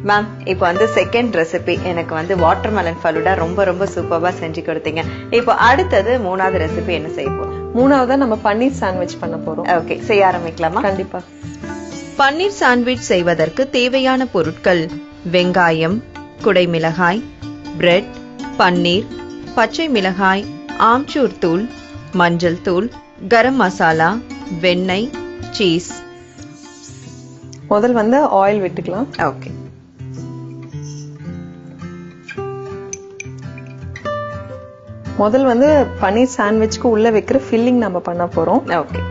Ma'am இப்போ வந்து second recipe எனக்கு வந்து வாட்டர்மெலன் ஃபலூடா ரொம்ப ரொம்ப சூப்பரா செஞ்சு கொடுத்தீங்க. இப்போ அடுத்தது மூணாவது ரெசிபி என்ன செய்ய போறோம்? மூணாவதா நம்ம பன்னீர் சாண்ட்விச் பண்ண போறோம். ஓகே, செய்ய ஆரம்பிக்கலாமா? கண்டிப்பா. பன்னீர் சாண்ட்விச் செய்வதற்கு தேவையான பொருட்கள்: வெங்காயம், குடைமிளகாய், பிரெட், பன்னீர், பச்சை மிளகாய், ஆம்ச்சூர் தூள், மஞ்சள் தூள், கரம் மசாலா, வெண்ணெய், சீஸ். முதல் வந்து ஆயில் விட்டுக்கலாம். ஓகே. முதல் வந்து பன்னீர் சாண்ட்விச்க்கு உள்ள வைக்கிற ஃபில்லிங் நம்ம பண்ண போறோம். ஓகே.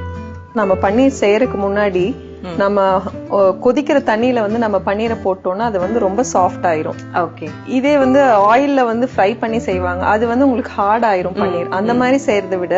நம்ம பன்னீர் செய்யறதுக்கு முன்னாடி நம்ம கொதிக்கிற தண்ணியில வந்து நம்ம பன்னீரை போட்டோம்னா அது வந்து ரொம்ப சாஃப்ட் ஆயிரும். ஓகே. இதே வந்து ஆயில்ல வந்து ஃப்ரை பண்ணி செய்வாங்க, அது வந்து உங்களுக்கு ஹார்ட் ஆயிரும் பன்னீர். அந்த மாதிரி செய்யறதை விட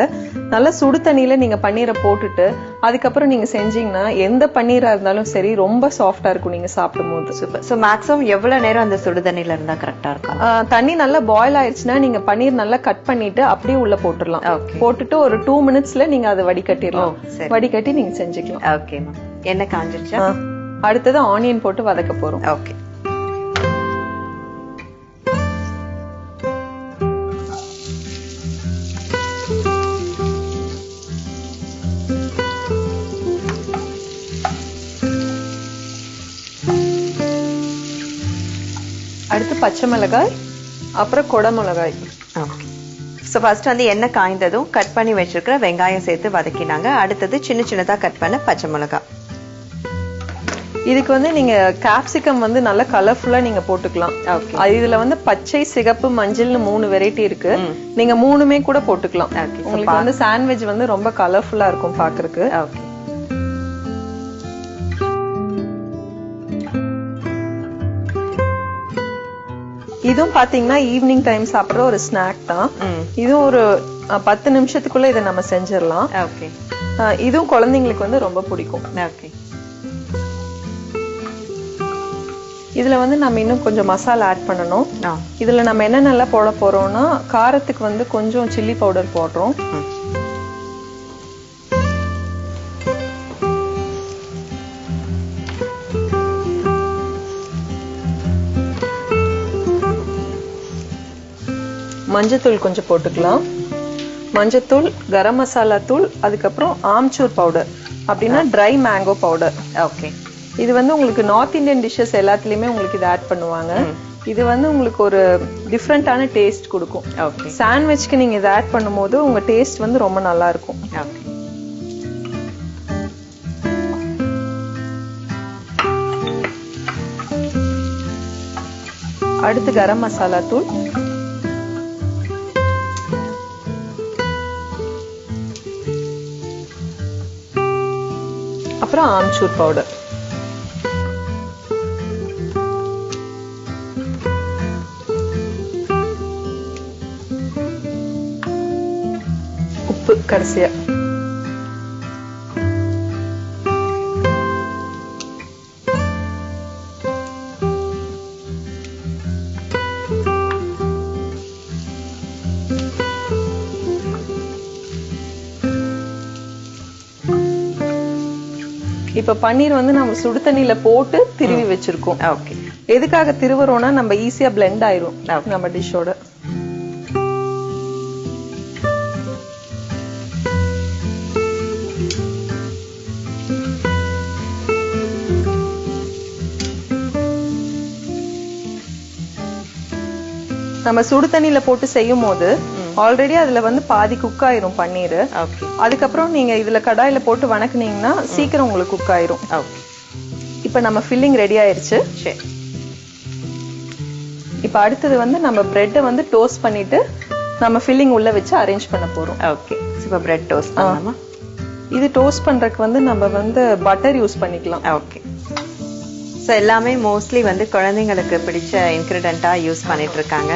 நல்லா சுடு தண்ணியில நீங்க பன்னீரை போட்டுட்டு அதுக்கப்புறம் நீங்க செஞ்சீங்கன்னா எந்த பன்னீரா இருந்தாலும் சரி ரொம்ப சாஃப்டா இருக்கும் நீங்க சாப்பிடும் போது. சூப்பர். சோ மேக்ஸிமம் எவ்வளவு நேரம் அந்த சுடு தண்ணியில இருந்தா கரெக்டா இருக்கும்? தண்ணி நல்லா பாயில் ஆயிடுச்சுன்னா நீங்க பன்னீர் நல்லா கட் பண்ணிட்டு அப்படியே உள்ள போட்டுடலாம். போட்டுட்டு ஒரு 2 மினிட்ஸ்ல நீங்க அதை வடிகட்டிடலாம். வடிகட்டி நீங்க செஞ்சுக்கலாம். Okay ma'am. என்ன காஞ்சிருச்சா? அடுத்தது ஆனியன் போட்டு வதக்க போறோம். ஓகே. அடுத்து பச்சை மிளகாய், அப்புறம் கொடை மிளகாய். ஓகே. ஸோ ஃபர்ஸ்ட் வந்து எண்ணெய் காய்ந்ததும் கட் பண்ணி வச்சிருக்கிற வெங்காயம் சேர்த்து வதக்கினாங்க. அடுத்தது சின்ன சின்னதா கட் பண்ண பச்சை மிளகாய். இதுக்கு வந்து நீங்க கேப்சிகம் வந்து நல்ல கலர்ஃபுல்லா நீங்க போட்டுக்கலாம். இதுல வந்து பச்சை, சிகப்பு, மஞ்சள்னு 3 வெரைட்டி இருக்கு. நீங்க 3மே கூட போட்டுக்கலாம். உங்களுக்கு வந்து சாண்ட்விச் வந்து ரொம்ப கலர்ஃபுல்லா இருக்கும் பாக்குறதுக்கு. ஓகே. இதுவும் பாத்தீங்கன்னா ஈவினிங் டைம் சாப்பிடுற ஒரு ஸ்நாக் தான். இதுவும் ஒரு 10 நிமிஷத்துக்குள்ள இதை நம்ம செஞ்சிடலாம். ஓகே. இதுவும் குழந்தைங்களுக்கு வந்து ரொம்ப பிடிக்கும். ஓகே. இதுல வந்து நம்ம இன்னும் கொஞ்சம் மசாலா ஆட் பண்ணணும். இதுல நம்ம என்னென்னலாம் போட போறோம்னா காரத்துக்கு வந்து கொஞ்சம் சில்லி பவுடர் போடுறோம். மஞ்சத்தூள் கொஞ்சம் போட்டுக்கலாம். மஞ்சத்தூள், கரம் மசாலா தூள், அதுக்கப்புறம் ஆம்ச்சூர் பவுடர் அப்படின்னா ட்ரை மேங்கோ பவுடர். ஓகே. இது வந்து உங்களுக்கு நார்த் இந்தியன் டிஷ்ஷஸ் எல்லாத்துலயுமே உங்களுக்கு இது ஆட் பண்ணுவாங்க. இது வந்து உங்களுக்கு ஒரு டிஃப்ரெண்டான டேஸ்ட் கொடுக்கும். ஓகே. சாண்ட்விச்க்கு நீங்க இதை ஆட் பண்ணும்போது உங்க டேஸ்ட் வந்து ரொம்ப நல்லா இருக்கும். ஓகே. அடுத்து கரம் மசாலா தூள், அப்புறம் ஆம்ச்சூர் பவுடர். உப்பு கடைசியா. இப்ப பன்னீர் வந்து நம்ம சுடு தண்ணியில போட்டு திருவி வச்சிருக்கோம். ஓகே. எதுக்காக திருவுறோம்னா நம்ம ஈஸியா பிளெண்ட் ஆயிரும் நம்ம டிஷ்ஷோட. நம்ம சுடு தண்ணியில போட்டு செய்யும் போது ஆல்ரெடி அதுல வந்து பாதி குக் ஆயிரும் பன்னீர். அதுக்கப்புறம் நீங்க இதுல கடாயில போட்டு வணக்குனீங்கன்னா சீக்கிரம் உங்களுக்கு குக் ஆயிரும். இப்ப நம்ம ஃபில்லிங் ரெடி ஆயிருச்சு. இப்ப அடுத்தது வந்து நம்ம பிரெட்டை வந்து டோஸ்ட் பண்ணிட்டு நம்ம ஃபில்லிங் உள்ள வச்சு அரேஞ்ச் பண்ண போறோம். ஓகே. இப்போ பிரெட் டோஸ்ட் பண்ணலாமா? இது டோஸ்ட் பண்றதுக்கு வந்து நம்ம வந்து பட்டர் யூஸ் பண்ணிக்கலாம். ஓகே. ஸோ எல்லாமே மோஸ்ட்லி வந்து குழந்தைங்களுக்கு பிடிச்ச இன்கிரிடியண்டா யூஸ் பண்ணிட்டு இருக்காங்க.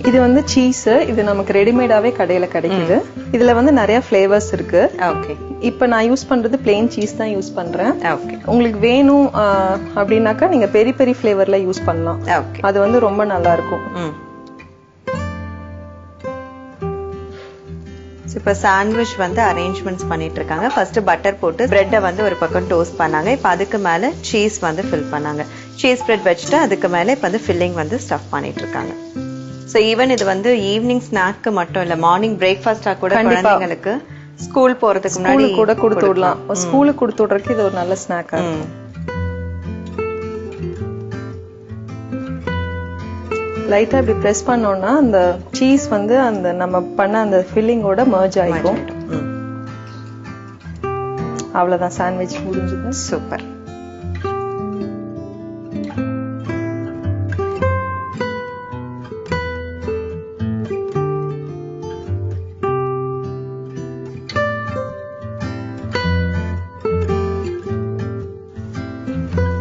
இது வந்து சீஸ். இது நமக்கு ரெடிமேடாவே கடையில கிடைக்குது. இதுல வந்து நிறைய ஃபிளேவர்ஸ் இருக்கு. ஓகே. இப்ப நான் யூஸ் பண்றது பிளெயின் சீஸ் தான் யூஸ் பண்றேன். ஓகே. உங்களுக்கு வேணும் அப்படின்னாக்கா நீங்க பெரி பெரி ஃபிளேவர்ல யூஸ் பண்ணலாம். ஓகே. அது வந்து ரொம்ப நல்லா இருக்கும். இப்ப சாண்ட்விச் வந்து அரேஞ்ச்மெண்ட்ஸ் பண்ணிட்டு இருக்காங்க. ஃபர்ஸ்ட் பட்டர் போட்டு பிரெட்டை வந்து ஒரு பக்கம் டோஸ்ட் பண்ணாங்க. இப்ப அதுக்கு மேல சீஸ் வந்து ஃபில் பண்ணாங்க. சீஸ் பிரெட் வச்சுட்டு அதுக்கு மேல இப்ப வந்து ஃபில்லிங் வந்து ஸ்டஃப் பண்ணிட்டு இருக்காங்க. சோ ஈவன் இது வந்து ஈவினிங் ஸ்நாக்கு மட்டும் இல்ல, மார்னிங் பிரேக்ஃபாஸ்டா கூட குழந்தைங்களுக்கு ஸ்கூல் போறதுக்கு முன்னாடி கூட கொடுத்து விடலாம். ஸ்கூலுக்கு கொடுத்து விடுறதுக்கு இது ஒரு நல்ல ஸ்நாக்கா இருக்கும். லைட்டா இப்படி பிரஸ் பண்ணோம்னா அந்த சீஸ் வந்து அந்த நம்ம பண்ண அந்த ஃபில்லிங்கோட மர்ஜ் ஆயிடும். அவ்வளவுதான், சாண்ட்விச் முடிஞ்சது. சூப்பர்.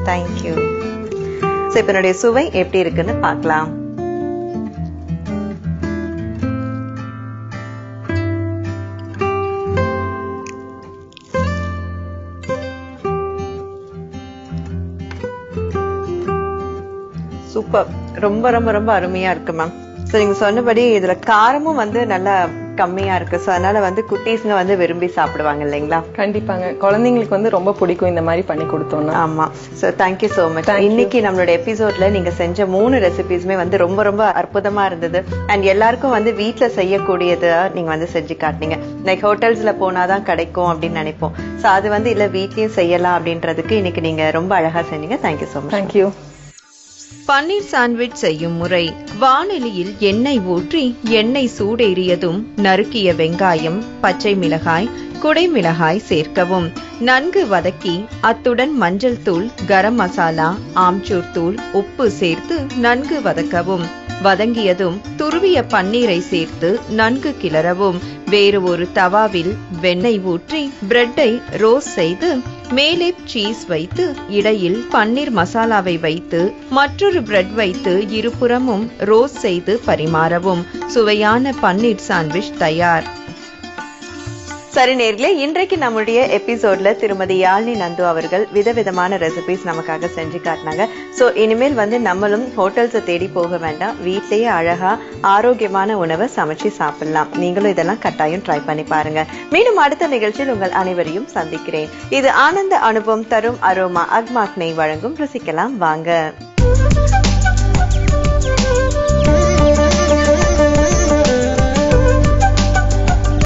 தேங்க்யூ. சோ இப்ப என்னுடைய சுவை எப்படி இருக்குன்னு பார்க்கலாம். சூப்பர். ரொம்ப ரொம்ப ரொம்ப அருமையா இருக்கு மேம். சோ நீங்க சொன்னபடி இதுல காரமும் வந்து நல்லா கம்மியா இருக்கு. சோ அதனால வந்து குட்டீஸ்ங்க வந்து விரும்பி சாப்பிடுவாங்க இல்லைங்களா? கண்டிப்பாங்க, குழந்தைங்களுக்கு வந்து ரொம்ப பிடிக்கும் இந்த மாதிரி பண்ணி கொடுத்தோம்னா. ஆமா. So thank you so much. இன்னைக்கு நம்மளோட எபிசோட்ல நீங்க செஞ்ச 3 ரெசிபிஸ்மே வந்து ரொம்ப ரொம்ப அற்புதமா இருந்தது. அண்ட் எல்லாருக்கும் வந்து வீட்டுல செய்யக்கூடியதை நீங்க வந்து செஞ்சு காட்டினீங்க. லைக் ஹோட்டல்ஸ்ல போனாதான் கிடைக்கும் அப்படின்னு நினைப்போம். சோ அது வந்து இல்ல வீட்லயும் செய்யலாம் அப்படின்றதுக்கு இன்னைக்கு நீங்க ரொம்ப அழகா செஞ்சீங்க. Thank you so much. தேங்க்யூ. பன்னீர் சாண்ட்விச் செய்யும் முறை: வாணலியில் எண்ணெய் ஊற்றி எண்ணெய் சூடேறியதும் நறுக்கிய வெங்காயம், பச்சை மிளகாய், குடைமிளகாய் சேர்க்கவும். நன்கு வதக்கி அத்துடன் மஞ்சள் தூள், கரம் மசாலா, ஆம்ச்சூர் தூள், உப்பு சேர்த்து நன்கு வதக்கவும். வதங்கியதும் துருவிய பன்னீரை சேர்த்து நன்கு கிளறவும். வேறு ஒரு தவாவில் வெண்ணெய் ஊற்றி பிரெட்டை ரோஸ்ட் செய்து மேலே சீஸ் வைத்து இடையில் பன்னீர் மசாலாவை வைத்து மற்றொரு பிரெட் வைத்து இருபுறமும் ரோஸ்ட் செய்து பரிமாறவும். சுவையான பன்னீர் சாண்ட்விச் தயார். சரி நேர்களே, இன்றைக்கு நம்முடைய எபிசோட்ல திருமதி யாழினி நந்து அவர்கள் விதவிதமான ரெசிபிஸ் நமக்காக செஞ்சு காட்டினாங்க. சோ இனிமேல் வந்து நம்மளும் ஹோட்டல்ஸை தேடி போக வேண்டாம், வீட்லயே அழகா ஆரோக்கியமான உணவை சமைச்சு சாப்பிடலாம். நீங்களும் இதெல்லாம் கட்டாயம் ட்ரை பண்ணி பாருங்க. மீண்டும் அடுத்த நிகழ்ச்சியில் உங்கள் அனைவரையும் சந்திக்கிறேன். இது ஆனந்த அனுபவம் தரும் அரோமா அக்மாக் நெய் வழங்கும் ருசிக்கலாம் வாங்க.